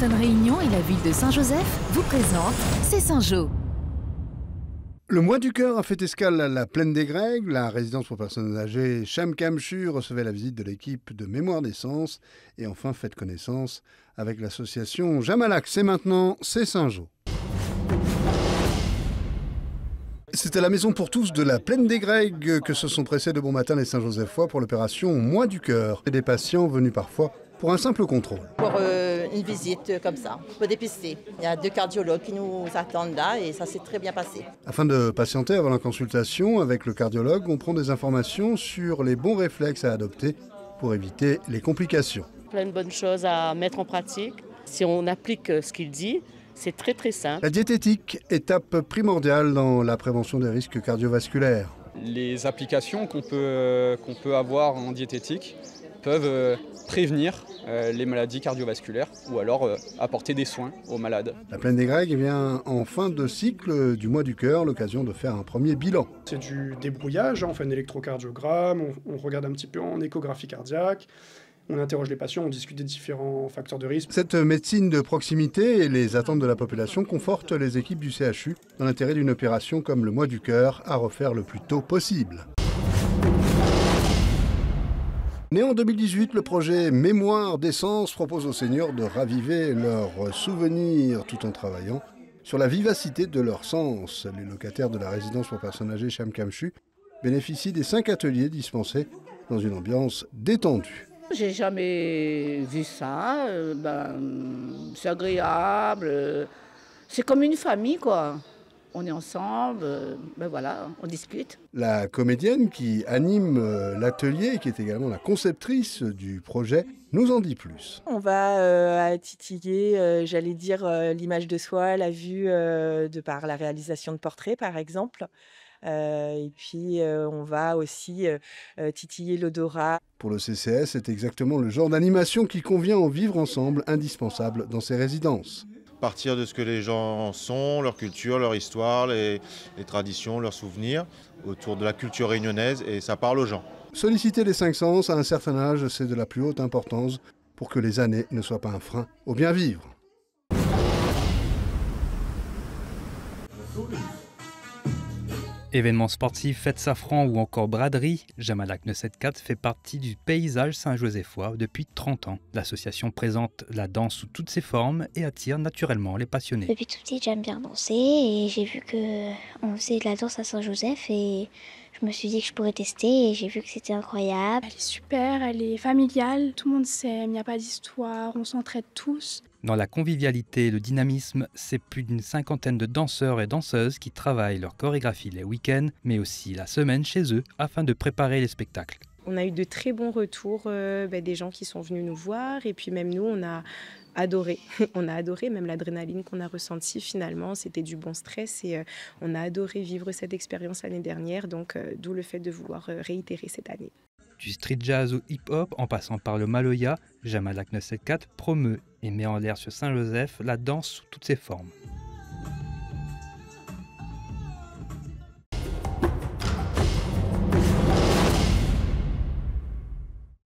Sainte-Anne-Réunion et la ville de Saint-Joseph vous présentent C'est Saint-Jo. Le mois du cœur a fait escale à la Plaine des Grègues. La résidence pour personnes âgées Chamcamchu recevait la visite de l'équipe de Mémoire d'Essence et enfin faites connaissance avec l'association Jamalak. C'est maintenant, c'est Saint-Jo. C'est à la maison pour tous de la Plaine des Grègues que se sont pressés de bon matin les Saint-Josephois pour l'opération Mois du cœur. Et des patients venus parfois pour un simple contrôle. Pour une visite comme ça, pour dépister. Il y a 2 cardiologues qui nous attendent là et ça s'est très bien passé. Afin de patienter avant la consultation avec le cardiologue, on prend des informations sur les bons réflexes à adopter pour éviter les complications. Plein de bonnes choses à mettre en pratique. Si on applique ce qu'il dit, c'est très très simple. La diététique, étape primordiale dans la prévention des risques cardiovasculaires. Les applications qu'on peut avoir en diététique peuvent prévenir les maladies cardiovasculaires ou alors apporter des soins aux malades. La Plaine des Grègues vient en fin de cycle du mois du cœur, l'occasion de faire un premier bilan. C'est du débrouillage, on fait un électrocardiogramme, on regarde un petit peu en échographie cardiaque, on interroge les patients, on discute des différents facteurs de risque. Cette médecine de proximité et les attentes de la population confortent les équipes du CHU dans l'intérêt d'une opération comme le mois du cœur à refaire le plus tôt possible. Né en 2018, le projet Mémoire d'Essence propose aux seniors de raviver leurs souvenirs tout en travaillant sur la vivacité de leurs sens. Les locataires de la résidence pour personnes âgées Chamcamchu bénéficient des 5 ateliers dispensés dans une ambiance détendue. J'ai jamais vu ça, c'est agréable, c'est comme une famille quoi. On est ensemble, voilà, on discute. La comédienne qui anime l'atelier, qui est également la conceptrice du projet, nous en dit plus. On va titiller, l'image de soi, la vue de par la réalisation de portraits, par exemple. Et puis, on va aussi titiller l'odorat. Pour le CCS, c'est exactement le genre d'animation qui convient au vivre ensemble, indispensable dans ces résidences. Partir de ce que les gens sont, leur culture, leur histoire, les traditions, leurs souvenirs, autour de la culture réunionnaise, et ça parle aux gens. Solliciter les 5 sens à un certain âge, c'est de la plus haute importance pour que les années ne soient pas un frein au bien vivre. Événements sportifs, fêtes safran ou encore braderie, Jamalak 974 fait partie du paysage saint-josephois depuis 30 ans. L'association présente la danse sous toutes ses formes et attire naturellement les passionnés. Depuis tout petit, j'aime bien danser et j'ai vu qu'on faisait de la danse à Saint-Joseph et je me suis dit que je pourrais tester et j'ai vu que c'était incroyable. Elle est super, elle est familiale, tout le monde s'aime, il n'y a pas d'histoire, on s'entraide tous. Dans la convivialité et le dynamisme, c'est plus d'une 50aine de danseurs et danseuses qui travaillent leur chorégraphie les week-ends, mais aussi la semaine chez eux afin de préparer les spectacles. On a eu de très bons retours, des gens qui sont venus nous voir et puis même nous, on a adoré. On a adoré même l'adrénaline qu'on a ressentie finalement, c'était du bon stress et on a adoré vivre cette expérience l'année dernière, donc d'où le fait de vouloir réitérer cette année. Du street jazz au hip-hop, en passant par le maloya, Jamalak 974 promeut et met en l'air sur Saint-Joseph la danse sous toutes ses formes.